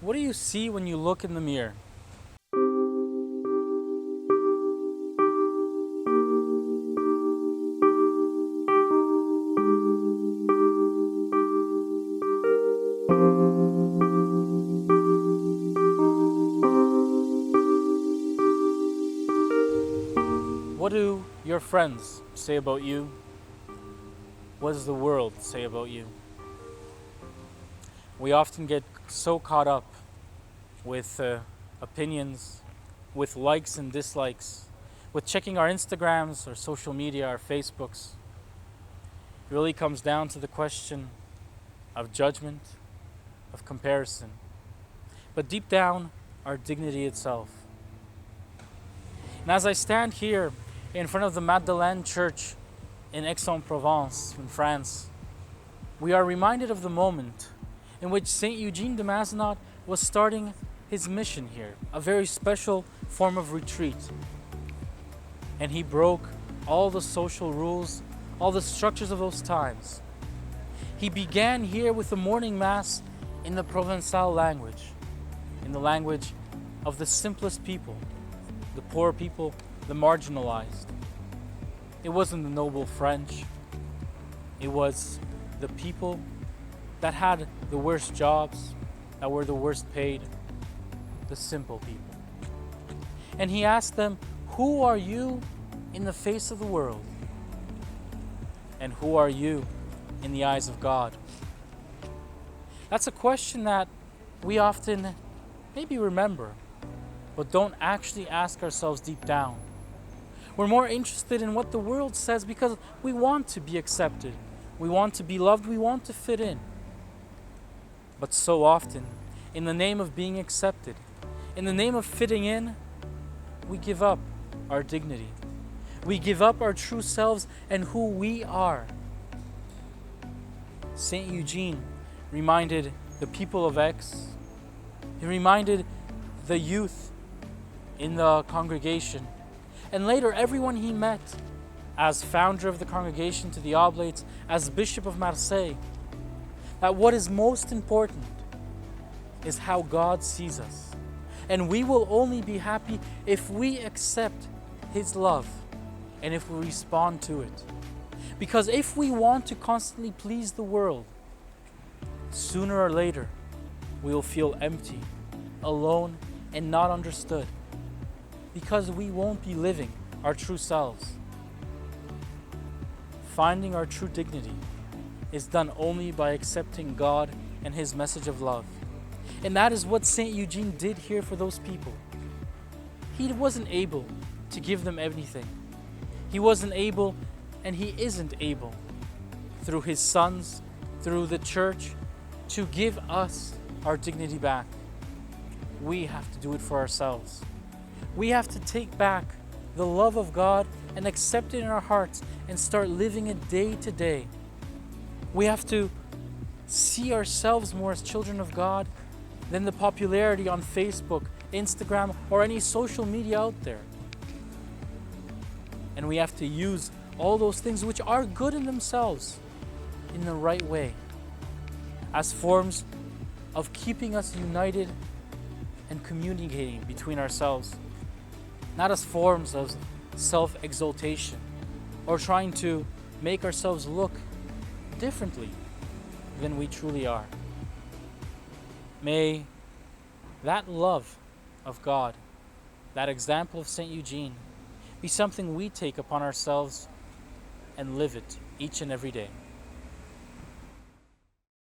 What do you see when you look in the mirror? What do your friends say about you? What does the world say about you? We often get so caught up with opinions, with likes and dislikes, with checking our Instagrams, our social media, our Facebooks. It really comes down to the question of judgment, of comparison, but deep down, our dignity itself. And as I stand here in front of the Madeleine Church in Aix-en-Provence, in France, we are reminded of the moment in which St. Eugene de Mazenod was starting his mission here, a very special form of retreat. And he broke all the social rules, all the structures of those times. He began here with the morning mass in the Provençal language, in the language of the simplest people, the poor people, the marginalized. It wasn't the noble French. It was the people that had the worst jobs, that were the worst paid, the simple people. And he asked them, who are you in the face of the world? And who are you in the eyes of God? That's a question that we often maybe remember, but don't actually ask ourselves deep down. We're more interested in what the world says because we want to be accepted. We want to be loved. We want to fit in. But so often, in the name of being accepted, in the name of fitting in, we give up our dignity. We give up our true selves and who we are. St. Eugene reminded the people of Aix. He reminded the youth in the congregation, and later everyone he met as founder of the congregation to the Oblates, as Bishop of Marseille, that what is most important is how God sees us. And we will only be happy if we accept His love and if we respond to it. Because if we want to constantly please the world, sooner or later we will feel empty, alone, and not understood. Because we won't be living our true selves. Finding our true dignity is done only by accepting God and His message of love. And that is what St. Eugene did here for those people. He wasn't able to give them anything. He wasn't able, and he isn't able, through his sons, through the church, to give us our dignity back. We have to do it for ourselves. We have to take back the love of God and accept it in our hearts and start living it day to day. We have to see ourselves more as children of God than the popularity on Facebook, Instagram, or any social media out there. And we have to use all those things which are good in themselves in the right way, as forms of keeping us united and communicating between ourselves, not as forms of self-exaltation or trying to make ourselves look differently than we truly are. May that love of God, that example of St. Eugene, be something we take upon ourselves and live it each and every day.